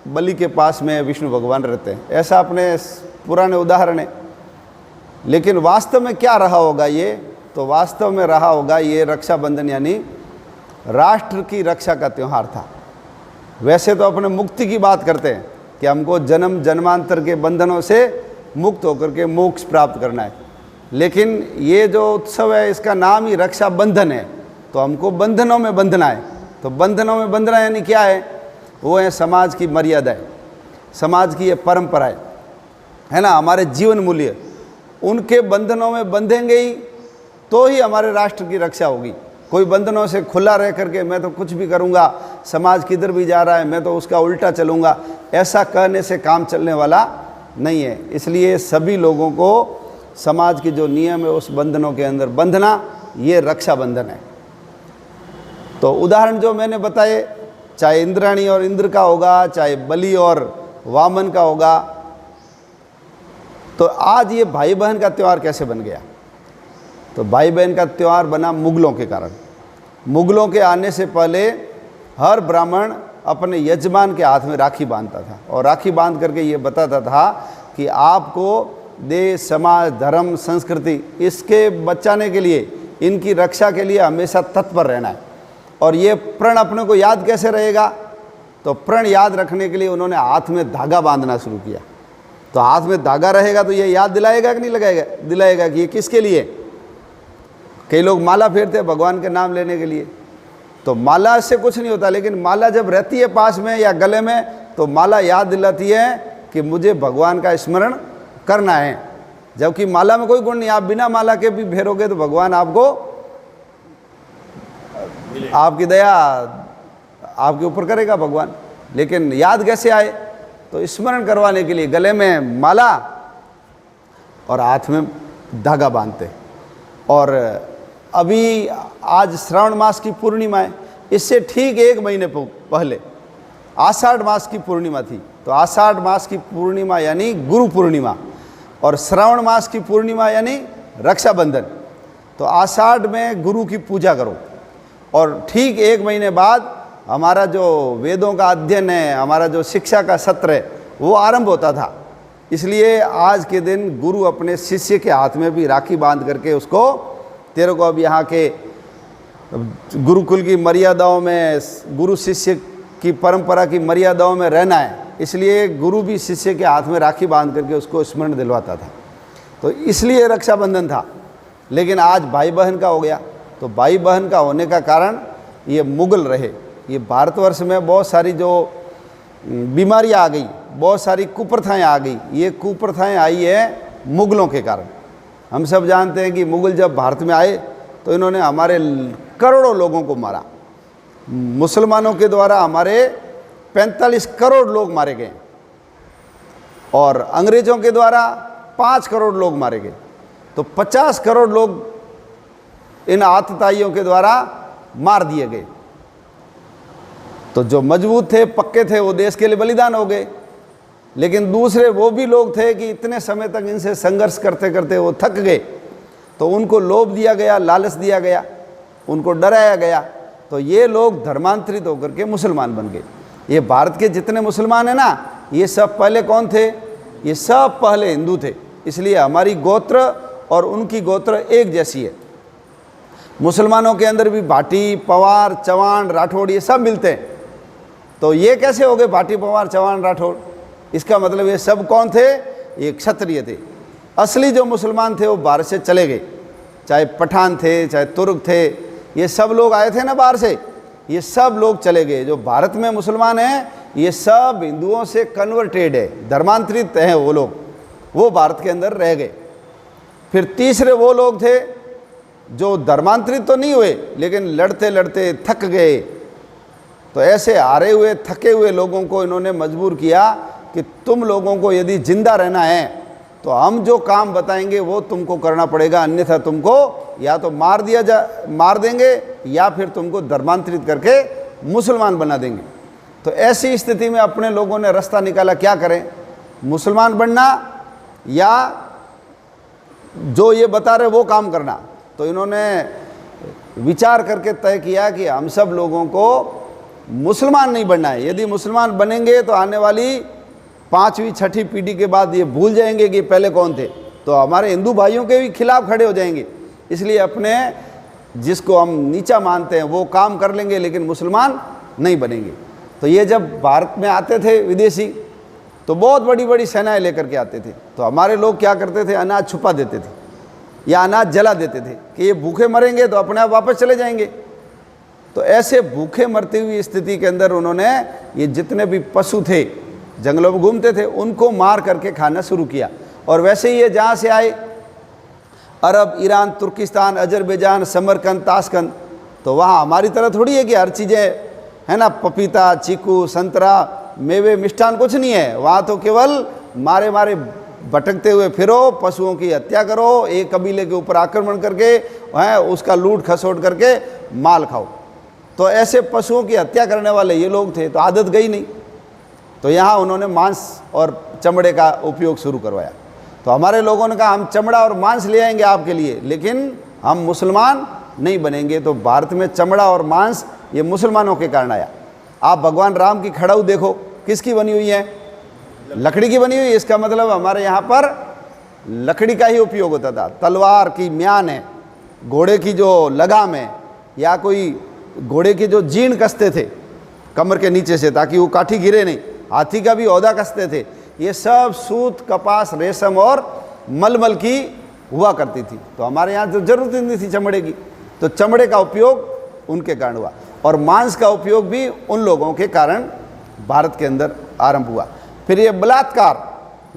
बलि के पास में विष्णु भगवान रहते हैं, ऐसा अपने पुराने उदाहरण है। लेकिन वास्तव में क्या रहा होगा ये, तो वास्तव में रहा होगा ये रक्षाबंधन यानी राष्ट्र की रक्षा का त्यौहार था। वैसे तो अपने मुक्ति की बात करते हैं कि हमको जन्म जन्मांतर के बंधनों से मुक्त होकर के मोक्ष प्राप्त करना है, लेकिन ये जो उत्सव है इसका नाम ही रक्षाबंधन है, तो हमको बंधनों में बंधना है। तो बंधनों में बंधना यानी क्या है, वो है समाज की मर्यादाएं, समाज की ये परंपराएं है ना, हमारे जीवन मूल्य, उनके बंधनों में बंधेंगे ही तो ही हमारे राष्ट्र की रक्षा होगी। कोई बंधनों से खुला रह करके मैं तो कुछ भी करूँगा, समाज किधर भी जा रहा है मैं तो उसका उल्टा चलूँगा, ऐसा कहने से काम चलने वाला नहीं है। इसलिए सभी लोगों को समाज की जो नियम है उस बंधनों के अंदर बंधना, ये रक्षाबंधन है। तो उदाहरण जो मैंने बताए, चाहे इंद्राणी और इंद्र का होगा, चाहे बलि और वामन का होगा, तो आज ये भाई बहन का त्यौहार कैसे बन गया, तो भाई बहन का त्यौहार बना मुगलों के कारण। मुगलों के आने से पहले हर ब्राह्मण अपने यजमान के हाथ में राखी बांधता था और राखी बांध करके ये बताता था कि आपको देश, समाज, धर्म, संस्कृति इसके बचाने के लिए, इनकी रक्षा के लिए हमेशा तत्पर रहना है। और ये प्रण अपने को याद कैसे रहेगा, तो प्रण याद रखने के लिए उन्होंने हाथ में धागा बांधना शुरू किया। तो हाथ में धागा रहेगा तो ये याद दिलाएगा कि नहीं लगाएगा, दिलाएगा कि ये किसके लिए। कई लोग माला फेरते हैं भगवान के नाम लेने के लिए, तो माला से कुछ नहीं होता, लेकिन माला जब रहती है पास में या गले में तो माला याद दिलाती है कि मुझे भगवान का स्मरण करना है। जबकि माला में कोई गुण नहीं, आप बिना माला के भी फेरोगे तो भगवान आपको, आपकी दया आपके ऊपर करेगा भगवान। लेकिन याद कैसे आए, तो स्मरण करवाने के लिए गले में माला और हाथ में धागा बांधते। और अभी आज श्रावण मास की पूर्णिमा है, इससे ठीक 1 महीने पहले आषाढ़ मास की पूर्णिमा थी। तो आषाढ़ मास की पूर्णिमा यानी गुरु पूर्णिमा और श्रावण मास की पूर्णिमा यानी रक्षाबंधन। तो आषाढ़ में गुरु की पूजा करो और ठीक 1 महीने बाद हमारा जो वेदों का अध्ययन है, हमारा जो शिक्षा का सत्र है वो आरंभ होता था। इसलिए आज के दिन गुरु अपने शिष्य के हाथ में भी राखी बांध करके उसको, तेरे को अब यहाँ के गुरुकुल की मर्यादाओं में, गुरु शिष्य की परंपरा की मर्यादाओं में रहना है, इसलिए गुरु भी शिष्य के हाथ में राखी बांध करके उसको स्मरण दिलवाता था। तो इसलिए रक्षाबंधन था। लेकिन आज भाई बहन का हो गया। तो भाई बहन का होने का कारण ये मुगल रहे। ये भारतवर्ष में बहुत सारी जो बीमारियाँ आ गई, बहुत सारी कुप्रथाएँ आ गई, ये कुप्रथाएँ आई है मुगलों के कारण। हम सब जानते हैं कि मुगल जब भारत में आए तो इन्होंने हमारे करोड़ों लोगों को मारा। मुसलमानों के द्वारा हमारे 45 करोड़ लोग मारे गए और अंग्रेज़ों के द्वारा 5 करोड़ लोग मारे गए। तो 50 करोड़ लोग इन आतताइयों के द्वारा मार दिए गए। तो जो मजबूत थे, पक्के थे, वो देश के लिए बलिदान हो गए। लेकिन दूसरे वो भी लोग थे कि इतने समय तक इनसे संघर्ष करते करते वो थक गए, तो उनको लोभ दिया गया, लालच दिया गया, उनको डराया गया। तो ये लोग धर्मांतरित होकर के मुसलमान बन गए। ये भारत के जितने मुसलमान हैं ना, ये सब पहले कौन थे, ये सब पहले हिंदू थे। इसलिए हमारी गोत्र और उनकी गोत्र एक जैसी है। मुसलमानों के अंदर भी भाटी, पवार, चौहान, राठौड़ ये सब मिलते हैं। तो ये कैसे हो गए भाटी, पवार, चौहान, राठौड़? इसका मतलब ये सब कौन थे, ये क्षत्रिय थे। असली जो मुसलमान थे वो भारत से चले गए, चाहे पठान थे, चाहे तुर्क थे, ये सब लोग आए थे ना बाहर से, ये सब लोग चले गए। जो भारत में मुसलमान हैं ये सब हिंदुओं से कन्वर्टेड है, धर्मांतरित हैं वो लोग, वो भारत के अंदर रह गए। फिर तीसरे वो लोग थे जो धर्मांतरित तो नहीं हुए लेकिन लड़ते लड़ते थक गए। तो ऐसे हारे हुए, थके हुए लोगों को इन्होंने मजबूर किया कि तुम लोगों को यदि जिंदा रहना है तो हम जो काम बताएंगे वो तुमको करना पड़ेगा, अन्यथा तुमको या तो मार देंगे या फिर तुमको धर्मांतरित करके मुसलमान बना देंगे। तो ऐसी स्थिति में अपने लोगों ने रास्ता निकाला, क्या करें, मुसलमान बनना या जो ये बता रहे वो काम करना। तो इन्होंने विचार करके तय किया कि हम सब लोगों को मुसलमान नहीं बनना है। यदि मुसलमान बनेंगे तो आने वाली 5वीं 6ठी पीढ़ी के बाद ये भूल जाएंगे कि पहले कौन थे, तो हमारे हिंदू भाइयों के भी खिलाफ खड़े हो जाएंगे। इसलिए अपने जिसको हम नीचा मानते हैं वो काम कर लेंगे, लेकिन मुसलमान नहीं बनेंगे। तो ये जब भारत में आते थे विदेशी, तो बहुत बड़ी बड़ी सेनाएं लेकर के आते थे। तो हमारे लोग क्या करते थे, अनाज छुपा देते थे या अनाज जला देते थे कि ये भूखे मरेंगे तो अपने आप वापस चले जाएंगे। तो ऐसे भूखे मरती हुई स्थिति के अंदर उन्होंने ये जितने भी पशु थे जंगलों में घूमते थे उनको मार करके खाना शुरू किया। और वैसे ही ये जहाँ से आए, अरब, ईरान, तुर्किस्तान, अजरबैजान, समरकंद, ताशकंद, तो वहाँ हमारी तरह थोड़ी है कि हर चीज़ें है ना, पपीता, चीकू, संतरा, मेवे, मिष्ठान कुछ नहीं है। वहाँ तो केवल मारे मारे भटकते हुए फिरो, पशुओं की हत्या करो, एक कबीले के ऊपर आक्रमण करके है उसका लूट खसोट करके माल खाओ। तो ऐसे पशुओं की हत्या करने वाले ये लोग थे, तो आदत गई नहीं। तो यहाँ उन्होंने मांस और चमड़े का उपयोग शुरू करवाया। तो हमारे लोगों ने कहा हम चमड़ा और मांस ले आएंगे आपके लिए, लेकिन हम मुसलमान नहीं बनेंगे। तो भारत में चमड़ा और मांस ये मुसलमानों के कारण आया। आप भगवान राम की खड़ाऊ देखो, किसकी बनी हुई है, लकड़ी की बनी हुई है। इसका मतलब हमारे यहाँ पर लकड़ी का ही उपयोग होता था। तलवार की म्यान है, घोड़े की जो लगाम है, या कोई घोड़े की जो जीन कसते थे कमर के नीचे से ताकि वो काठी गिरे नहीं, हाथी का भी औदा कसते थे, ये सब सूत, कपास, रेशम और मलमल की हुआ करती थी। तो हमारे यहाँ तो जरूरत ही नहीं थी चमड़े की, तो चमड़े का उपयोग उनके कारण हुआ। और मांस का उपयोग भी उन लोगों के कारण भारत के अंदर आरंभ हुआ। फिर ये बलात्कार,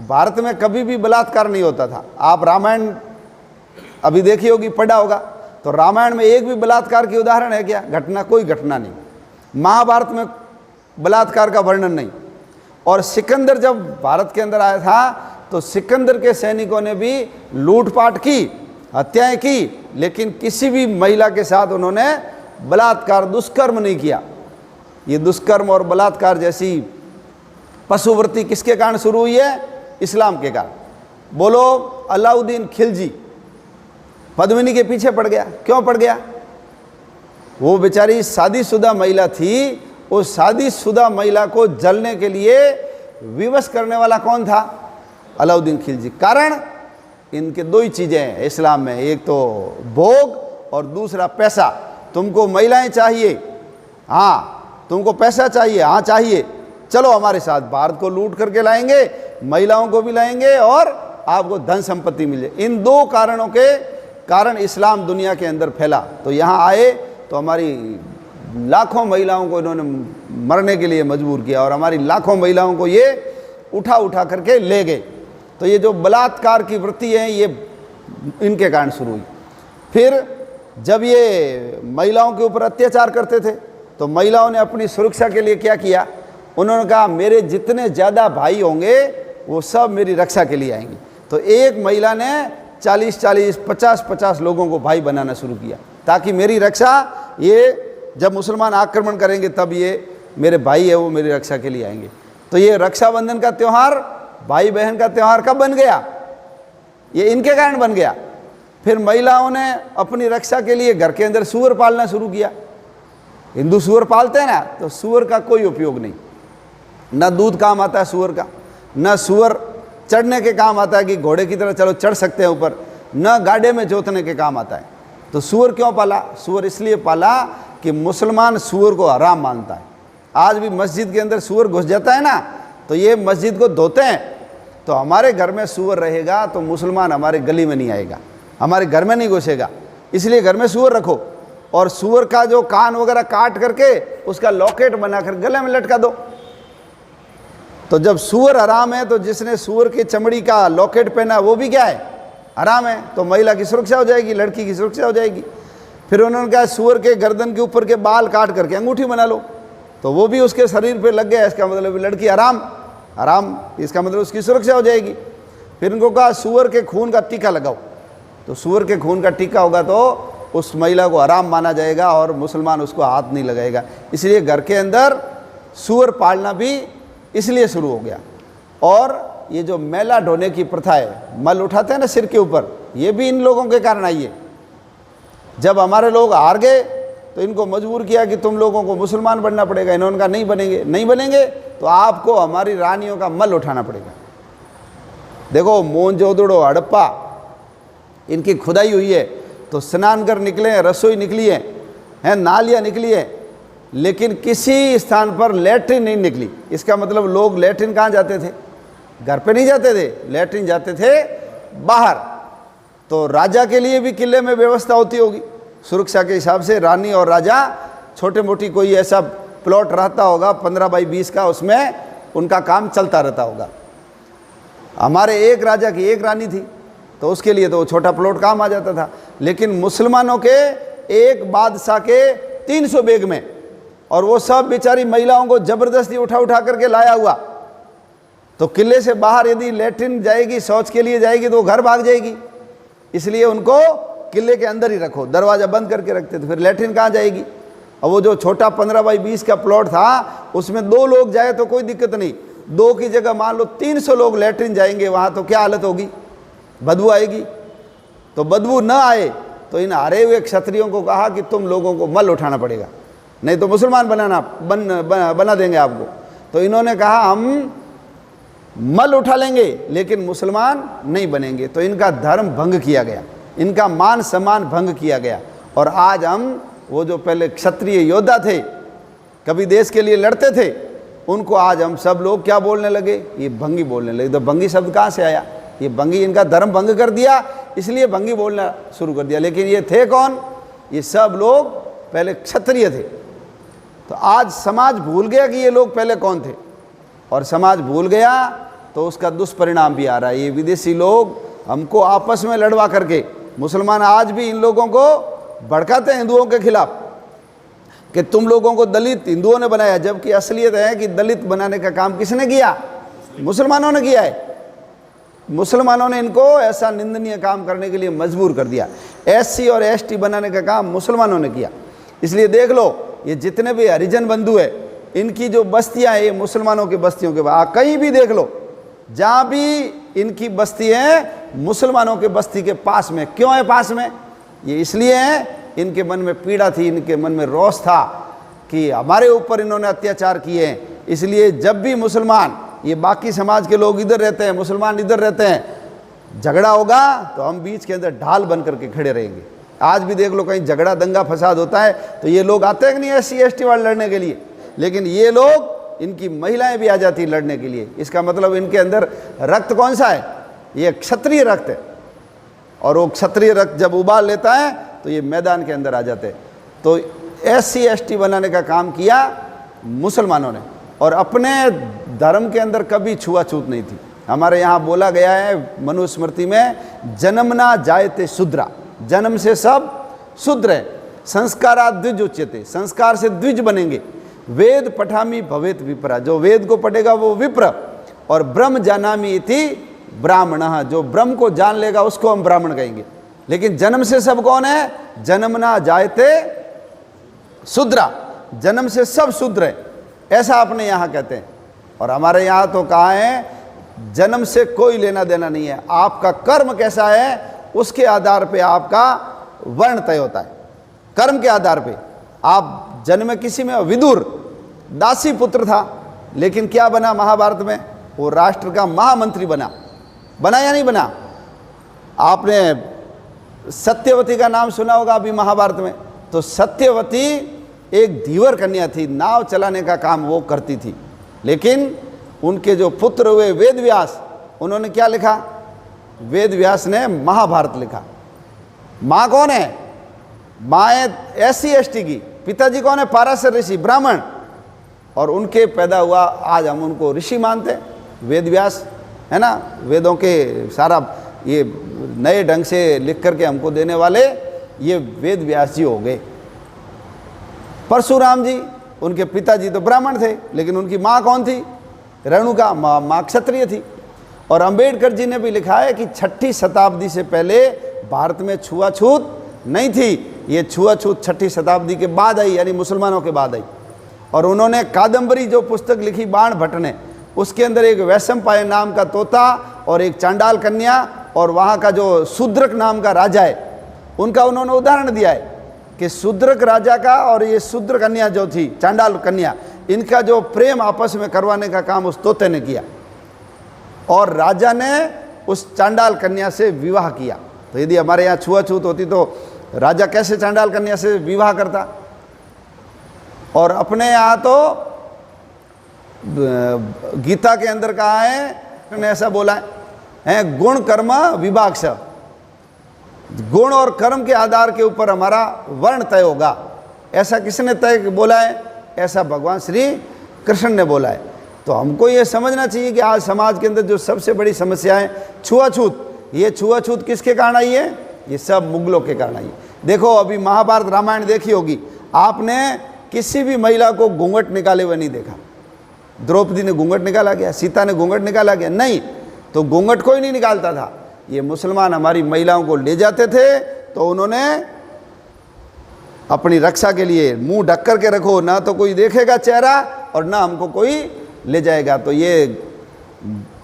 भारत में कभी भी बलात्कार नहीं होता था। आप रामायण अभी देखी होगी, पढ़ा होगा, तो रामायण में एक भी बलात्कार की उदाहरण है क्या, घटना, कोई घटना नहीं। महाभारत में बलात्कार का वर्णन नहीं। और सिकंदर जब भारत के अंदर आया था तो सिकंदर के सैनिकों ने भी लूटपाट की, हत्याएं की, लेकिन किसी भी महिला के साथ उन्होंने बलात्कार, दुष्कर्म नहीं किया। ये दुष्कर्म और बलात्कार जैसी पशुवृत्ति किसके कारण शुरू हुई है, इस्लाम के कारण। बोलो, अलाउद्दीन खिलजी पद्मिनी के पीछे पड़ गया। क्यों पड़ गया, वो बेचारी शादीशुदा महिला थी, उस शादीशुदा महिला को जलने के लिए विवश करने वाला कौन था, अलाउद्दीन खिलजी। कारण इनके दो ही चीज़ें हैं इस्लाम में, एक तो भोग और दूसरा पैसा। तुमको महिलाएं चाहिए, हाँ, तुमको पैसा चाहिए, हाँ चाहिए, चलो हमारे साथ, भारत को लूट करके लाएंगे, महिलाओं को भी लाएंगे और आपको धन संपत्ति मिले। इन दो कारणों के कारण इस्लाम दुनिया के अंदर फैला। तो यहाँ आए तो हमारी लाखों महिलाओं को इन्होंने मरने के लिए मजबूर किया और हमारी लाखों महिलाओं को ये उठा उठा करके ले गए। तो ये जो बलात्कार की वृत्ति है ये इनके कारण शुरू हुई। फिर जब ये महिलाओं के ऊपर अत्याचार करते थे तो महिलाओं ने अपनी सुरक्षा के लिए क्या किया, उन्होंने कहा मेरे जितने ज़्यादा भाई होंगे वो सब मेरी रक्षा के लिए आएंगे। तो एक महिला ने 40-40, 50-50 लोगों को भाई बनाना शुरू किया ताकि मेरी रक्षा, ये जब मुसलमान आक्रमण करेंगे तब ये मेरे भाई है वो मेरी रक्षा के लिए आएंगे। तो ये रक्षाबंधन का त्यौहार, भाई बहन का त्यौहार कब बन गया, ये इनके कारण बन गया। फिर महिलाओं ने अपनी रक्षा के लिए घर के अंदर सूअर पालना शुरू किया। हिंदू सूअर पालते हैं ना, तो सूअर का कोई उपयोग नहीं, न दूध काम आता है सूअर का, न सूअर चढ़ने के काम आता है कि घोड़े की तरह चलो चढ़ सकते हैं ऊपर, न गाड़े में जोतने के काम आता है। तो सूअर क्यों पाला, सूअर इसलिए पाला कि मुसलमान सूअर को हराम मानता है। आज भी मस्जिद के अंदर सूअर घुस जाता है ना, तो ये मस्जिद को धोते हैं। तो हमारे घर में सूअर रहेगा तो मुसलमान हमारे गली में नहीं आएगा, हमारे घर में नहीं घुसेगा, इसलिए घर में सूअर रखो। और सूअर का जो कान वगैरह काट करके उसका लॉकेट बनाकर गले में लटका दो। तो जब सूअर हराम है तो जिसने सूअर की चमड़ी का लॉकेट पहना वो भी क्या है, हराम है। तो महिला की सुरक्षा हो जाएगी, लड़की की सुरक्षा हो जाएगी। फिर उन्होंने कहा सूअर के गर्दन के ऊपर के बाल काट करके अंगूठी बना लो, तो वो भी उसके शरीर पे लग गया, इसका मतलब लड़की हराम, हराम इसका मतलब उसकी सुरक्षा हो जाएगी। फिर उनको कहा सूअर के खून का टीका लगाओ, तो सूअर के खून का टीका होगा तो उस महिला को हराम माना जाएगा और मुसलमान उसको हाथ नहीं लगाएगा। इसलिए घर के अंदर सूअर पालना भी इसलिए शुरू हो गया। और ये जो मैला ढोने की प्रथा है, मल उठाते हैं ना सिर के ऊपर, ये भी इन लोगों के कारण आई है। जब हमारे लोग हार गए तो इनको मजबूर किया कि तुम लोगों को मुसलमान बनना पड़ेगा। इन्होंने कहा नहीं बनेंगे, नहीं बनेंगे तो आपको हमारी रानियों का मल उठाना पड़ेगा। देखो मोहनजोदड़ो, हड़प्पा, इनकी खुदाई हुई है तो स्नान कर निकले हैं, रसोई निकली है, नालियाँ निकली है, लेकिन किसी स्थान पर लैट्रिन नहीं निकली। इसका मतलब लोग लैट्रिन कहाँ जाते थे? घर पे नहीं जाते थे, लैट्रिन जाते थे बाहर। तो राजा के लिए भी किले में व्यवस्था होती होगी सुरक्षा के हिसाब से। रानी और राजा छोटे मोटी कोई ऐसा प्लॉट रहता होगा 15 बाई 20 का, उसमें उनका काम चलता रहता होगा। हमारे एक राजा की एक रानी थी तो उसके लिए तो छोटा प्लॉट काम आ जाता था। लेकिन मुसलमानों के एक बादशाह के 300 बेग में, और वो सब बेचारी महिलाओं को जबरदस्ती उठा उठा करके लाया हुआ। तो किले से बाहर यदि लैट्रिन जाएगी, शौच के लिए जाएगी, तो वो घर भाग जाएगी। इसलिए उनको किले के अंदर ही रखो, दरवाज़ा बंद करके रखते थे। फिर लैट्रिन कहाँ जाएगी? और वो जो छोटा 15 बाई 20 का प्लॉट था उसमें 2 लोग जाए तो कोई दिक्कत नहीं, 2 की जगह मान लो 300 लोग लैट्रिन जाएंगे वहाँ, तो क्या हालत होगी? बदबू आएगी। तो बदबू न आए तो इन हारे हुए क्षत्रियों को कहा कि तुम लोगों को मल उठाना पड़ेगा, नहीं तो मुसलमान बना देंगे आपको। तो इन्होंने कहा हम मल उठा लेंगे लेकिन मुसलमान नहीं बनेंगे। तो इनका धर्म भंग किया गया, इनका मान सम्मान भंग किया गया। और आज हम वो जो पहले क्षत्रिय योद्धा थे, कभी देश के लिए लड़ते थे, उनको आज हम सब लोग क्या बोलने लगे? ये भंगी बोलने लगे। तो भंगी शब्द कहाँ से आया? ये भंगी, इनका धर्म भंग कर दिया इसलिए भंगी बोलना शुरू कर दिया। लेकिन ये थे कौन? ये सब लोग पहले क्षत्रिय थे। तो आज समाज भूल गया कि ये लोग पहले कौन थे, और समाज भूल गया तो उसका दुष्परिणाम भी आ रहा है। ये विदेशी लोग हमको आपस में लड़वा करके, मुसलमान आज भी इन लोगों को भड़काते हैं हिंदुओं के खिलाफ कि तुम लोगों को दलित हिंदुओं ने बनाया, जबकि असलियत है कि दलित बनाने का काम किसने किया? मुसलमानों ने किया है। मुसलमानों ने इनको ऐसा निंदनीय काम करने के लिए मजबूर कर दिया। SC और ST बनाने का काम मुसलमानों ने किया। इसलिए देख लो, ये जितने भी हरिजन बंधु है, इनकी जो बस्तियां हैं, ये मुसलमानों की बस्तियों के बाद कहीं भी देख लो, जहाँ भी इनकी बस्ती है मुसलमानों के बस्ती के पास में। क्यों है पास में? ये इसलिए है, इनके मन में पीड़ा थी, इनके मन में रोष था कि हमारे ऊपर इन्होंने अत्याचार किए हैं। इसलिए जब भी मुसलमान, ये बाकी समाज के लोग इधर रहते हैं, मुसलमान इधर रहते हैं, झगड़ा होगा तो हम बीच के अंदर ढाल बन करके खड़े रहेंगे। आज भी देख लो, कहीं झगड़ा दंगा फसाद होता है तो ये लोग आते हैं कि नहीं SC ST वाले लड़ने के लिए, लेकिन ये लोग, इनकी महिलाएं भी आ जाती लड़ने के लिए। इसका मतलब इनके अंदर रक्त कौन सा है? ये क्षत्रिय रक्त है। और वो क्षत्रिय रक्त जब उबाल लेता है तो ये मैदान के अंदर आ जाते हैं। तो SC ST बनाने का काम किया मुसलमानों ने, और अपने धर्म के अंदर कभी छुआछूत नहीं थी। हमारे यहाँ बोला गया है मनुस्मृति में, जन्मना जायते शूद्रा, जन्म से सब शूद्र है। संस्कारा द्विज उच्यते, संस्कार से द्विज बनेंगे। वेद पठामी भवेत विप्रा, जो वेद को पढ़ेगा वो विप्र। और ब्रह्म जानामि इति ब्राह्मणः, जो ब्रह्म को जान लेगा उसको हम ब्राह्मण कहेंगे। लेकिन जन्म से सब कौन है? जन्मना जायते शूद्रा, जन्म से सब शूद्र है, ऐसा अपने यहाँ कहते हैं। और हमारे यहाँ तो कहा है जन्म से कोई लेना देना नहीं है, आपका कर्म कैसा है उसके आधार पे आपका वर्ण तय होता है। कर्म के आधार पे आप जन्म किसी में, विदुर दासी पुत्र था, लेकिन क्या बना महाभारत में? वो राष्ट्र का महामंत्री बना या नहीं बना? आपने सत्यवती का नाम सुना होगा अभी महाभारत में। तो सत्यवती एक धीवर कन्या थी, नाव चलाने का काम वो करती थी। लेकिन उनके जो पुत्र हुए वेदव्यास, उन्होंने क्या लिखा? वेदव्यास ने महाभारत लिखा। माँ कौन है? माँ है SC ST की, पिताजी कौन है? पाराशर ऋषि ब्राह्मण, और उनके पैदा हुआ, आज हम उनको ऋषि मानते हैं, वेदव्यास है ना। वेदों के सारा ये नए ढंग से लिख करके हमको देने वाले ये वेदव्यास जी हो गए। परशुराम जी, उनके पिताजी तो ब्राह्मण थे, लेकिन उनकी माँ कौन थी? रेणुका, माँ क्षत्रिय थी। और अंबेडकर जी ने भी लिखा है कि 6ठी शताब्दी से पहले भारत में छुआछूत नहीं थी, ये छुआछूत 6ठी शताब्दी के बाद आई, यानी मुसलमानों के बाद आई। और उन्होंने कादम्बरी जो पुस्तक लिखी बाण भट्ट ने, उसके अंदर एक वैशंपायन नाम का तोता और एक चांडाल कन्या और वहाँ का जो शूद्रक नाम का राजा है, उनका उन्होंने उदाहरण दिया है कि शूद्रक राजा का और ये शूद्र कन्या जो थी, चांडाल कन्या, इनका जो प्रेम आपस में करवाने का काम उस तोते ने किया और राजा ने उस चांडाल कन्या से विवाह किया। तो यदि हमारे यहाँ छुआछूत होती तो राजा कैसे चांडाल कन्या से विवाह करता? और अपने यहाँ तो गीता के अंदर कहा है, ने ऐसा बोला है, गुण कर्म विभाग से, गुण और कर्म के आधार के ऊपर हमारा वर्ण तय होगा। ऐसा किसने तय बोला है? ऐसा भगवान श्री कृष्ण ने बोला है। तो हमको ये समझना चाहिए कि आज समाज के अंदर जो सबसे बड़ी समस्या है छुआछूत, ये छुआछूत किसके कारण आई है? ये सब मुगलों के कारण आई है। देखो अभी महाभारत रामायण देखी होगी आपने, किसी भी महिला को घूंघट निकाले हुए नहीं देखा। द्रौपदी ने घूंघट निकाला गया, सीता ने घूंघट निकाला गया? नहीं। तो घूंघट कोई नहीं निकालता था। ये मुसलमान हमारी महिलाओं को ले जाते थे तो उन्होंने अपनी रक्षा के लिए मुंह ढक कर के रखो, ना तो कोई देखेगा चेहरा और ना हमको कोई ले जाएगा। तो ये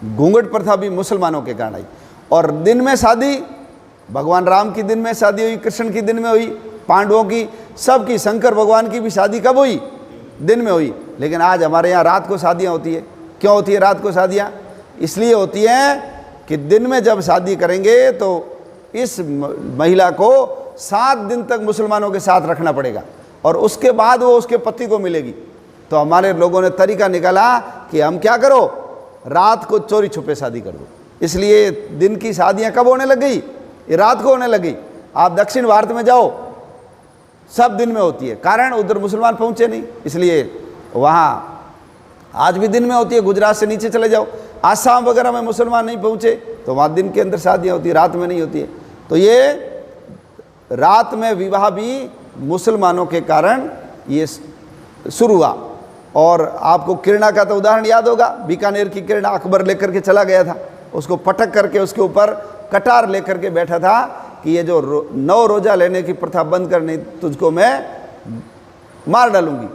घूंघट प्रथा भी मुसलमानों के कारण आई। और दिन में शादी, भगवान राम की दिन में शादी हुई, कृष्ण की दिन में हुई, पांडवों की, सबकी, शंकर भगवान की भी शादी कब हुई? दिन में हुई। लेकिन आज हमारे यहाँ रात को शादियाँ होती है। क्यों होती है रात को शादियाँ? इसलिए होती हैं कि दिन में जब शादी करेंगे तो इस महिला को 7 दिन तक मुसलमानों के साथ रखना पड़ेगा और उसके बाद वो उसके पति को मिलेगी। तो हमारे लोगों ने तरीका निकाला कि हम क्या करो, रात को चोरी छुपे शादी कर दो। इसलिए दिन की शादियाँ कब होने लग गई? ये रात को होने लग गई। आप दक्षिण भारत में जाओ, सब दिन में होती है, कारण उधर मुसलमान पहुँचे नहीं, इसलिए वहाँ आज भी दिन में होती है। गुजरात से नीचे चले जाओ, आसाम वगैरह में मुसलमान नहीं पहुँचे तो वहाँ दिन के अंदर शादियाँ होती है, रात में नहीं होती है। तो ये रात में विवाह भी मुसलमानों के कारण ये शुरू हुआ। और आपको किरणा का तो उदाहरण याद होगा, बीकानेर की किरणा अकबर लेकर के चला गया था, उसको पटक करके उसके ऊपर कटार लेकर के बैठा था कि ये जो 9 रोज़ा लेने की प्रथा बंद करनी, तुझको मैं मार डालूंगी।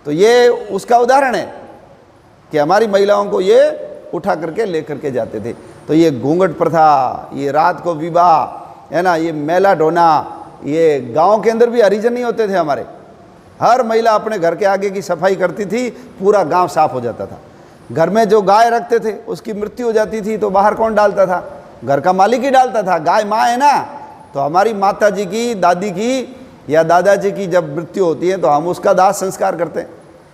तो ये उसका उदाहरण है कि हमारी महिलाओं को ये उठा करके ले करके जाते थे। तो ये घूंघट प्रथा, ये रात को विवाह है ना, ये मेला ढोना, ये गांव के अंदर भी हरिजन नहीं होते थे हमारे। हर महिला अपने घर के आगे की सफाई करती थी, पूरा गांव साफ हो जाता था। घर में जो गाय रखते थे उसकी मृत्यु हो जाती थी तो बाहर कौन डालता था? घर का मालिक ही डालता था। गाय माँ है ना, तो हमारी माता जी की, दादी की या दादाजी की जब मृत्यु होती है तो हम उसका दाह संस्कार करते हैं।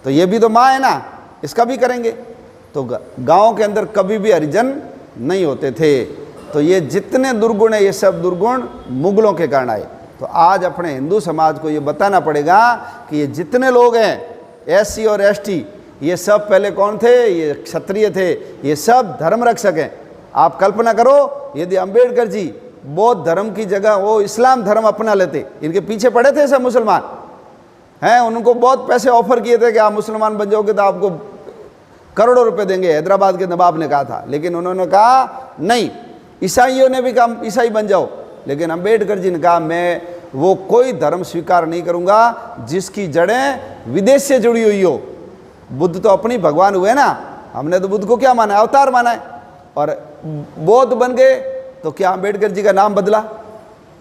तो ये भी तो माँ है ना, इसका भी करेंगे। तो गांव के अंदर कभी भी हरिजन नहीं होते थे। तो ये जितने दुर्गुण है, ये सब दुर्गुण मुगलों के कारण आए। तो आज अपने हिंदू समाज को ये बताना पड़ेगा कि ये जितने लोग हैं SC और ST, ये सब पहले कौन थे? ये क्षत्रिय थे, ये सब धर्म रक्षक हैं। आप कल्पना करो यदि अंबेडकर जी बौद्ध धर्म की जगह वो इस्लाम धर्म अपना लेते, इनके पीछे पड़े थे सब मुसलमान हैं, उनको बहुत पैसे ऑफर किए थे कि आप मुसलमान बन जाओगे तो आपको करोड़ों रुपए देंगे, हैदराबाद के नवाब ने कहा था। लेकिन उन्होंने कहा नहीं, ईसाइयों ने भी कहा ईसाई बन जाओ, लेकिन अंबेडकर जी ने कहा मैं वो कोई धर्म स्वीकार नहीं करूंगा जिसकी जड़ें विदेश से जुड़ी हुई हो। बुद्ध तो अपनी भगवान हुए ना, हमने तो बुद्ध को क्या माना है? अवतार माना है। और बौद्ध बन गए तो क्या अंबेडकर जी का नाम बदला?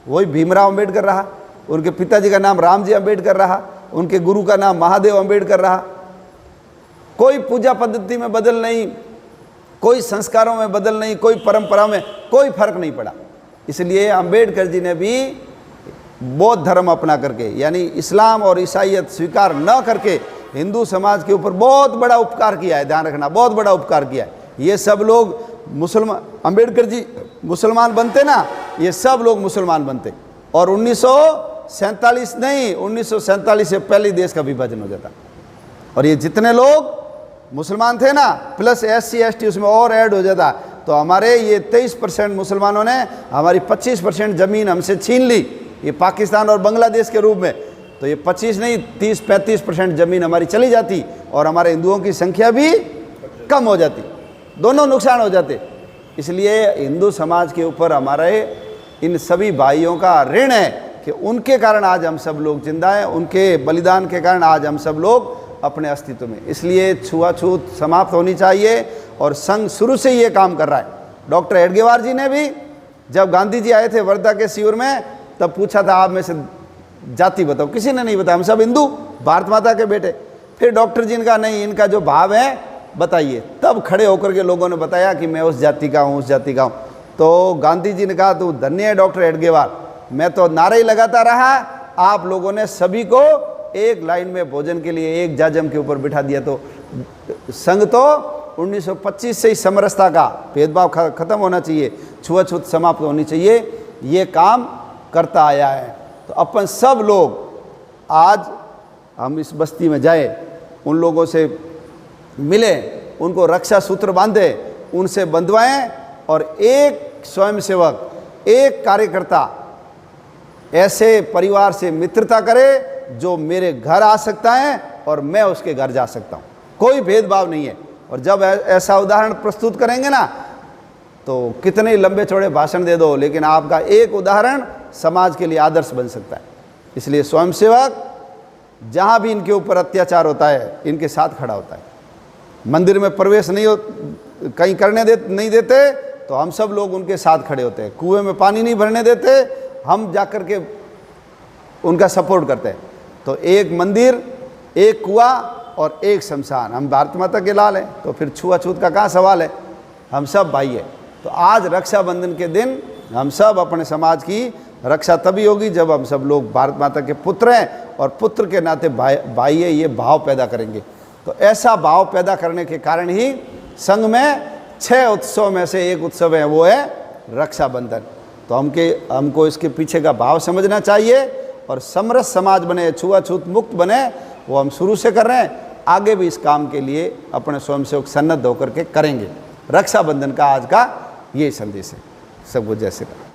वही भीमराव अंबेडकर रहा, उनके पिताजी का नाम रामजी अंबेडकर रहा, उनके गुरु का नाम महादेव अंबेडकर रहा। कोई पूजा पद्धति में बदल नहीं, कोई संस्कारों में बदल नहीं, कोई परंपरा में कोई फर्क नहीं पड़ा। इसलिए अंबेडकर जी ने भी बौद्ध धर्म अपना करके, यानी इस्लाम और ईसाईयत स्वीकार न करके हिंदू समाज के ऊपर बहुत बड़ा उपकार किया है। ध्यान रखना, बहुत बड़ा उपकार किया है। ये सब लोग मुसलमान, अंबेडकर जी मुसलमान बनते ना, ये सब लोग मुसलमान बनते और 1947 नहीं, 1947 से पहले देश का विभाजन हो जाता। और ये जितने लोग मुसलमान थे ना, प्लस SC ST उसमें और ऐड हो जाता, तो हमारे ये 23% मुसलमानों ने हमारी 25% ज़मीन हमसे छीन ली, ये पाकिस्तान और बांग्लादेश के रूप में। तो ये 25 नहीं 30-35% ज़मीन हमारी चली जाती और हमारे हिंदुओं की संख्या भी कम हो जाती, दोनों नुकसान हो जाते। इसलिए हिंदू समाज के ऊपर हमारे इन सभी भाइयों का ऋण है कि उनके कारण आज हम सब लोग जिंदा हैं, उनके बलिदान के कारण आज हम सब लोग अपने अस्तित्व में। इसलिए छुआछूत समाप्त होनी चाहिए और संघ शुरू से ये काम कर रहा है। डॉक्टर हेडगेवार जी ने भी जब गांधी जी आए थे वर्धा के शिविर में, तब पूछा था आप में से जाति बताओ, किसी ने नहीं बताया, हम सब हिंदू, भारत माता के बेटे। फिर डॉक्टर जी ने कहा नहीं, इनका जो भाव है बताइए। तब खड़े होकर के लोगों ने बताया कि मैं उस जाति का हूँ, उस जाति का हूँ। तो गांधी जी ने कहा तू धन्य है डॉक्टर हेडगेवार, मैं तो नारे ही लगाता रहा, आप लोगों ने सभी को एक लाइन में भोजन के लिए एक जाजम के ऊपर बिठा दिया। तो संघ तो 1925 से ही समरसता का भेदभाव खत्म होना चाहिए, छुआछूत समाप्त होनी चाहिए, ये काम करता आया है। तो अपन सब लोग आज हम इस बस्ती में जाए, उन लोगों से मिले, उनको रक्षा सूत्र बांधे, उनसे बंधवाएं, और एक स्वयंसेवक, एक कार्यकर्ता ऐसे परिवार से मित्रता करे जो मेरे घर आ सकता है और मैं उसके घर जा सकता हूँ, कोई भेदभाव नहीं है। और जब ऐसा उदाहरण प्रस्तुत करेंगे ना, तो कितने लंबे चौड़े भाषण दे दो, लेकिन आपका एक उदाहरण समाज के लिए आदर्श बन सकता है। इसलिए स्वयंसेवक जहाँ भी इनके ऊपर अत्याचार होता है, इनके साथ खड़ा होता है। मंदिर में प्रवेश नहीं कहीं करने नहीं देते, तो हम सब लोग उनके साथ खड़े होते हैं। कुएं में पानी नहीं भरने देते, हम जाकर के उनका सपोर्ट करते हैं। तो एक मंदिर, एक कुआं और एक शमशान, हम भारत माता के लाल हैं, तो फिर छुआछूत का कहाँ सवाल है, हम सब भाई हैं। तो आज रक्षाबंधन के दिन हम सब अपने समाज की रक्षा तभी होगी जब हम सब लोग भारत माता के पुत्र हैं और पुत्र के नाते भाई है, ये भाव पैदा करेंगे। तो ऐसा भाव पैदा करने के कारण ही संघ में 6 उत्सव में से एक उत्सव है, वो है रक्षाबंधन। तो हमको इसके पीछे का भाव समझना चाहिए और समरस समाज बने, छुआछूत मुक्त बने, वो हम शुरू से कर रहे हैं, आगे भी इस काम के लिए अपने स्वयंसेवक सन्नद्ध होकर के करेंगे। रक्षाबंधन का आज का ये संदेश है। सबको जय श्री राम।